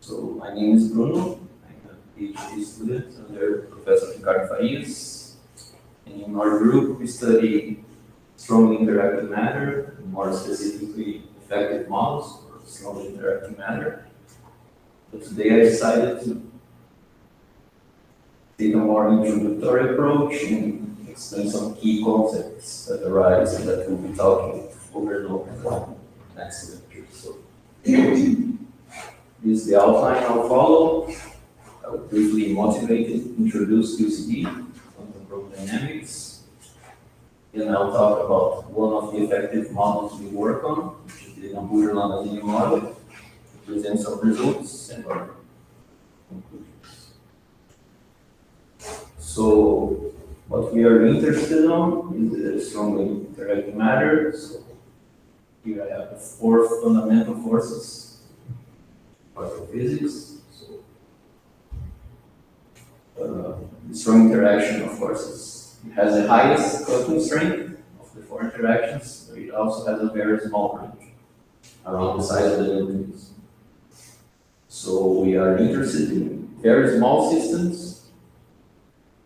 So my name is Bruno. I'm a PhD student under Professor Ricardo Farias. And in our group, we study strongly interacting matter, more specifically effective models for strongly interacting matter. But today I decided to take a more introductory approach and explain some key concepts that arise and that we'll be talking over and over in the next lecture. So this is the outline I'll follow. I will briefly motivate and introduce QCD, quantum chromodynamics. Then I'll talk about one of the effective models we work on, which is the Nambu Jona-Lasinio model, present some results and our conclusions. So what we are interested in is the strongly interacting matter. So here I have the four fundamental forces of physics. So the strong interaction, of course, has the highest quantum strength of the four interactions, but it also has a very small range, around the size of the nucleus. So we are interested in very small systems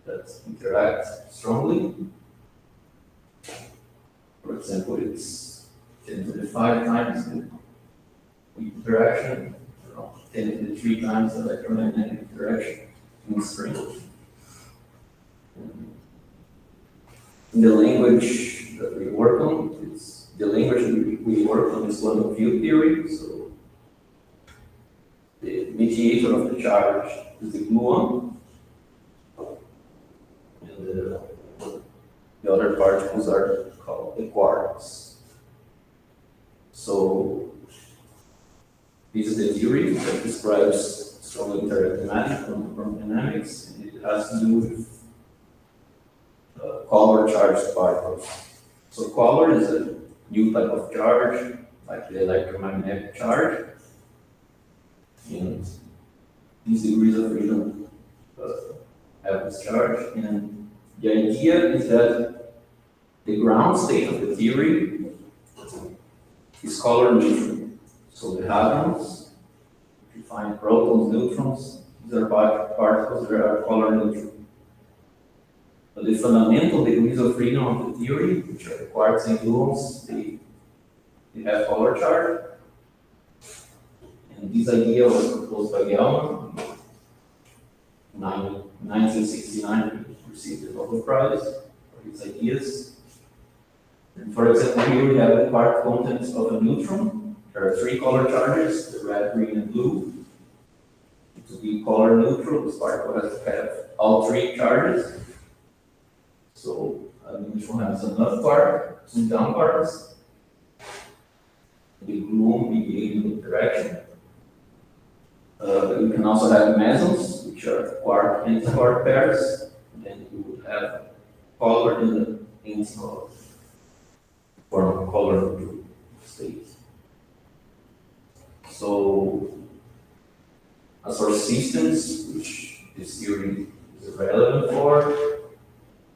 that interact strongly. For example, it's 10 to the 5 times the weak interaction, 10 to the 3 times the electromagnetic interaction in string. In the language that we work on, the language that we work on is quantum field theory. So the mediator of the charge is the gluon, and the other particles are called the quarks. So this is the theory that describes strongly interacting matter from thermodynamics, and it has to do with color charged particles. So color is a new type of charge, like the electromagnetic charge, and these degrees of freedom have this charge. And the idea is that the ground state of the theory is color neutral. So the hadrons, if you find protons, neutrons, these are particles that are color neutral. But the fundamental degrees of freedom of the theory, which are the quarks and gluons, they have color charge. And this idea was proposed by Gell in 1969. He received the Nobel Prize for his ideas. And for example, here we have the quark contents of a neutron. There are 3 color charges, the red, green, and blue. To be color neutral, this particle has to have all 3 charges. So a neutron has an up quark, 2 down quarks, the gluon mediating the interaction. You can also have mesons, which are quark and anti-quark pairs. Then you would have color in the anti-color, form a color neutral state. So as for systems, which this theory is relevant for,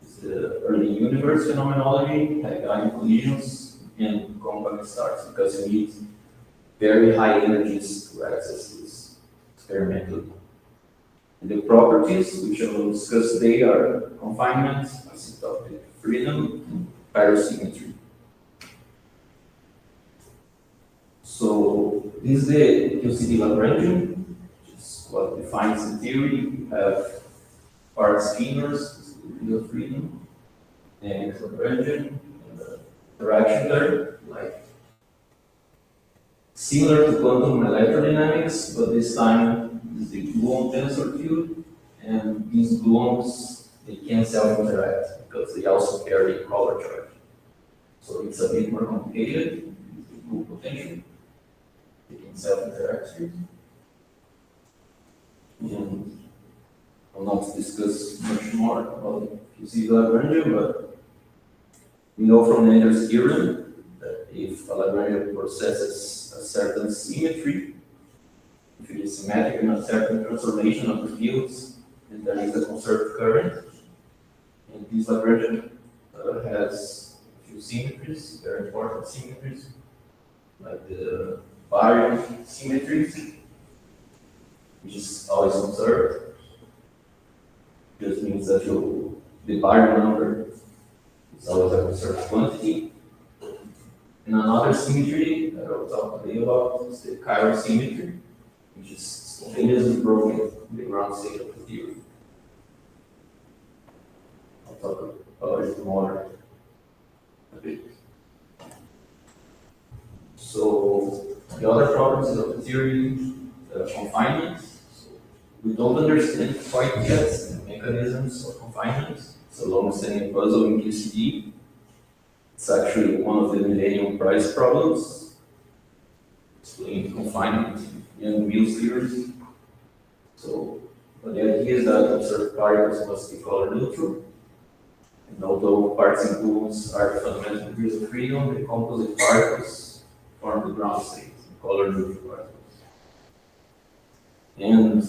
is the early universe phenomenology, like ion collisions and compact stars, because you need very high energies to access this experimentally. And the properties which I will discuss today are confinement, asymptotic freedom, and pyrosymmetry. So this is the QCD Lagrangian, which is what defines the theory. You have quark spinors, degree of freedom, and Lagrangian, and the interaction there, like similar to quantum electrodynamics, but this time is the gluon tensor field, and these gluons, they can self-interact because they also carry color charge. So it's a bit more complicated, the gluon potential. They can self-interact here. And I'll not discuss much more about QCD Lagrangian, but we know from Nander's theorem that if a Lagrangian possesses a certain symmetry, if it is symmetric in a certain transformation of the fields, then there is a conserved current. And this Lagrangian has a few symmetries, very important symmetries, like the baryon symmetries. which is always observed. Just means that the bar number is always a observed quantity. And another symmetry that I'll talk today about is the chiral symmetry, which is spontaneously broken in the ground state of the theory. I'll talk about it more a bit. So the other properties of the theory, confinement. So we don't understand quite yet the mechanisms of confinement. It's a long-standing puzzle in LQCD. It's actually one of the Millennium Prize problems, explaining confinement in Mills theories. So, but the idea is that observed particles must be color neutral. And although quarks and gluons are fundamental degrees of freedom, the composite particles form the ground state, color neutral particles. And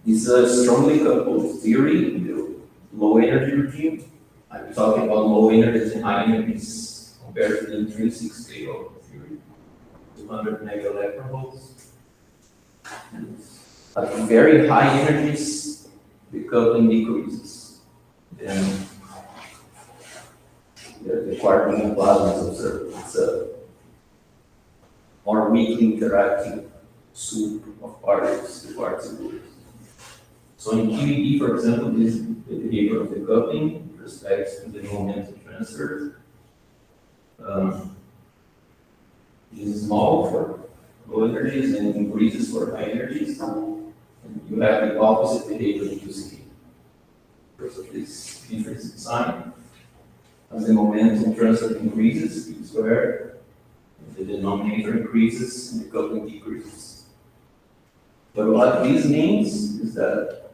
this is a strongly coupled theory in the low energy regime. I'm talking about low energies and high energies compared to the intrinsic scale of the theory, 200 mega electron volts. And at very high energies, the coupling decreases. Then the quark-gluon plasma is observed. It's a more weakly interacting soup of particles, the quarks and gluons. So in QED, for example, this is the behavior of the coupling with respect to the momentum transfer. This is small for low energies and increases for high energies. And you have the opposite behavior in QCD. Because of this difference in sign. As the momentum transfer increases, Q squared, the denominator increases and the coupling decreases. But what this means is that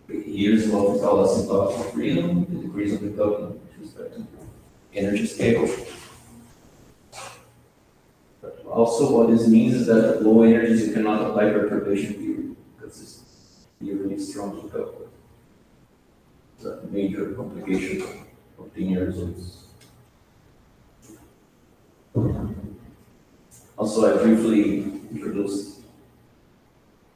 here's what we call asymptotic freedom, the decrease of the coupling with respect to energy scale. But also what this means is that at low energies you cannot apply perturbation theory because this theory is strongly coupled. It's a major complication of linear results. Also, I briefly introduced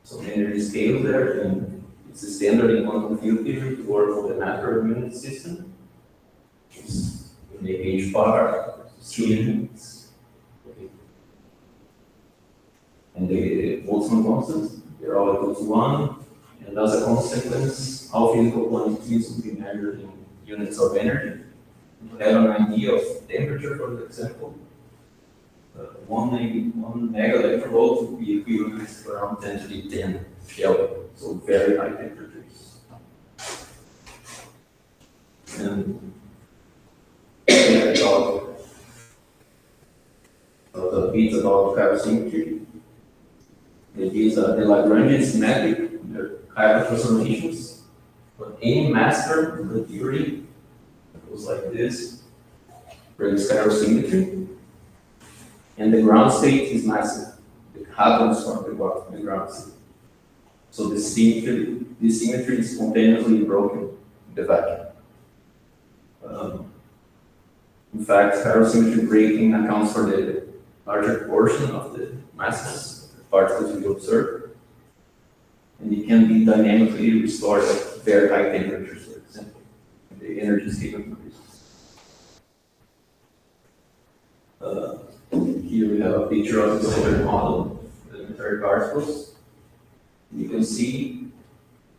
some energy scales there, and it's a standard in quantum field theory to work with the natural unit system. It's in the H bar, units, and the Boltzmann constants, they're all equal to 1. And as a consequence, all physical quantities will be measured in units of energy. To have an idea of temperature, for example, 1 mega electron volt would be equivalent to around 10 to the 10 Kelvin, so very high temperatures. And I talk a bit about chiral symmetry. It is the Lagrangian symmetric, they're chiral transformations, but any mass term in the theory goes like this, brings chiral symmetry. And the ground state is massive. The hadrons form the ground state. So the symmetry is spontaneously broken in the vacuum. In fact, chiral symmetry breaking accounts for the larger portion of the masses, the particles we observe. And it can be dynamically restored at very high temperatures, for example. The energy state increases. Here we have a picture of the standard model of elementary particles. You can see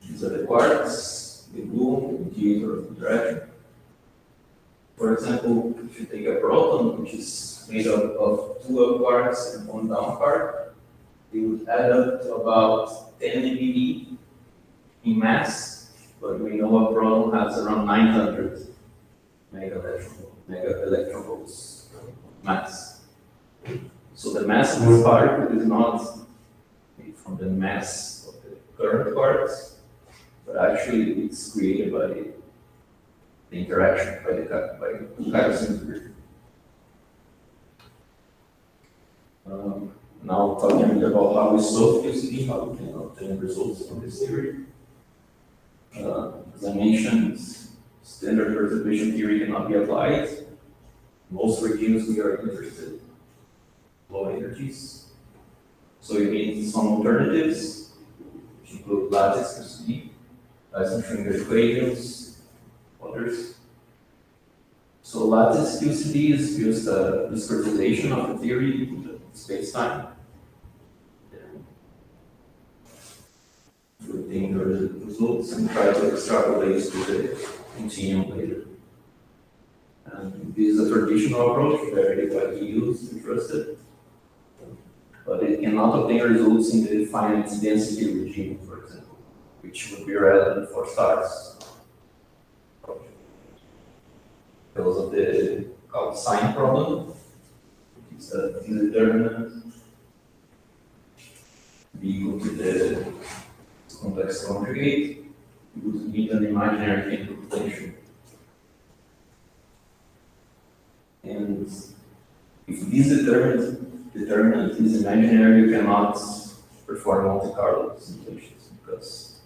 these are the quarks, the gluon, the mediator of interaction. For example, if you take a proton, which is made up of 2 up quarks and 1 down quark, it would add up to about 10 MeV in mass, but we know a proton has around 900 mega electron volts mass. So the mass of this particle is not from the mass of the current quarks, but actually it's created by the interaction by chiral symmetry. Now talking a bit about how we solve QCD, how we can obtain results from this theory. As I mentioned, standard perturbation theory cannot be applied. Most regimes we are interested in low energies. So you need some alternatives, which include lattice QCD, Eisenhower equations, others. So lattice QCD is just a discretization of the theory in the space-time. You obtain the results and try to extrapolate to the continuum later. And this is a traditional approach, very widely used and trusted, but it cannot obtain results in the finite density regime, for example, which would be relevant for stars. Because of the called sign problem, which is a determinant be equal to the complex conjugate, you would need an imaginary input potential. And if this determinant is imaginary, you cannot perform Monte Carlo simulations because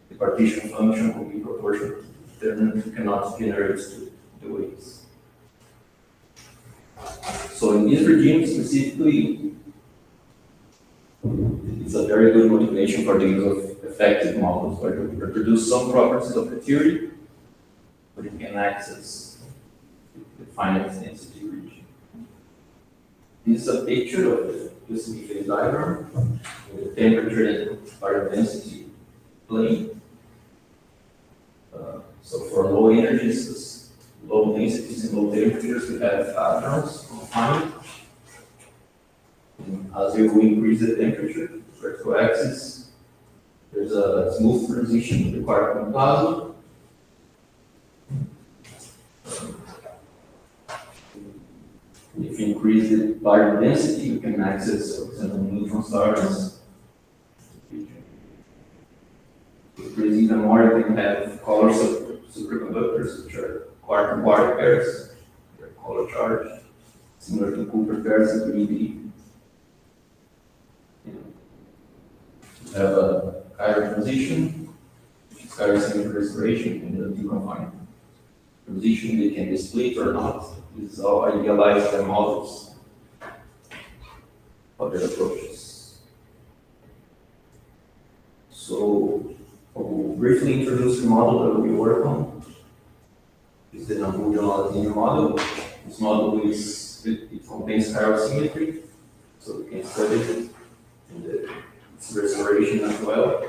the partition function will be proportional to the determinant. You cannot generate the waves. So in this regime specifically, it's a very good motivation for the use of effective models where you reproduce some properties of the theory, but you can access the finite density region. This is a picture of the QCD phase diagram with the temperature and variable density plane. So for low energies, low densities and low temperatures, we have hadrons confined. And as you increase the temperature, vertical axis, there's a smooth transition to the quark-gluon plasma. If you increase the variable density, you can access, for example, neutron stars. If you increase even more, you can have color superconductors, which are quark-quark pairs. They're color charged, similar to Cooper pairs in 3D. You have a chiral transition, which is chiral symmetry restoration, and the deconfinement transition. They can be split or not. This is how idealized the models of their approaches. So, I'll briefly introduce the model that we work on. It's the Nambu Jona-Lasinio model. This model it contains chiral symmetry, so we can study it and its restoration as well.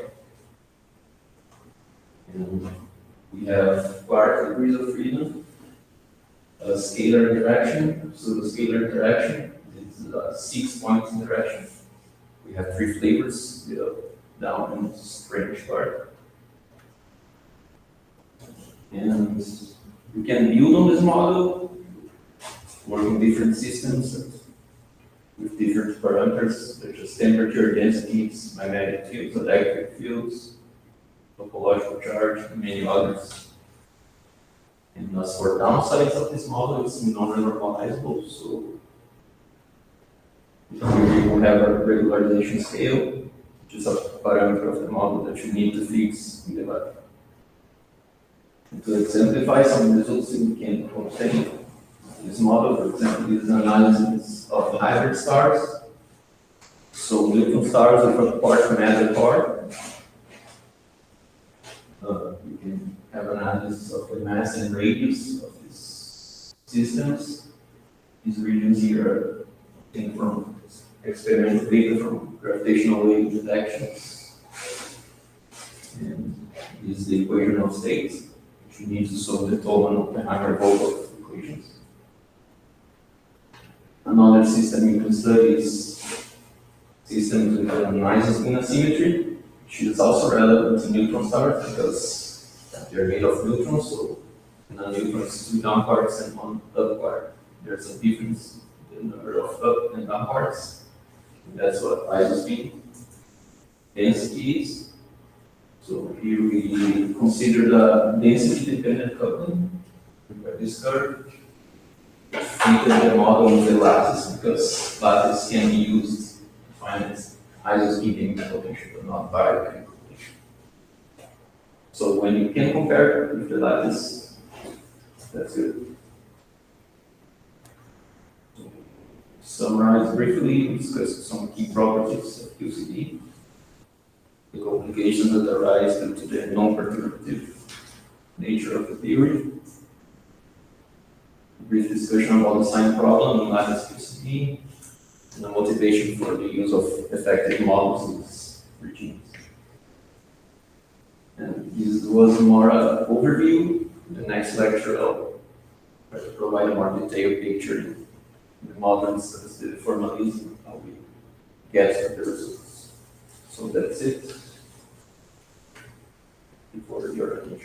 And we have quark degrees of freedom, a scalar interaction. So the scalar interaction is a 6-point interaction. We have 3 flavors, the down and strange part. And we can build on this model, working different systems with different parameters such as temperature, densities, magnetic fields, electric fields, topological charge, and many others. And as for downsides of this model, it's non-normalizable, so we will have a regularization scale, which is a parameter of the model that you need to fix in the lab. And to exemplify some results we can obtain this model, for example, this is an analysis of hybrid stars. So neutron stars with a quark matter core. You can have an analysis of the mass and radius of these systems. These regions here are obtained from experimental data from gravitational wave detections. And this is the equation of states, which you need to solve the Tolman-Oppenheimer-Volkoff equations. Another system you can study is systems with an isospin asymmetry, which is also relevant to neutron stars because they're made of neutrons, so in a neutron is 2 down quarks and 1 up quark. There's a difference in the number of up and down quarks. And that's what isospin density is. So here we consider the density-dependent coupling by this curve. Fitted the model with the lattice because lattice can be used to find its isospin potential, but not variable potential. So when you can compare with the lattice, that's good. summarize briefly, discuss some key properties of QCD, the complications that arise due to the non-perturbative nature of the theory, a brief discussion about the sign problem in lattice QCD, and the motivation for the use of effective models in these regimes. And this was more an overview. In the next lecture, I'll try to provide a more detailed picture in the models as the formalism, how we get to the results. So that's it. For your attention.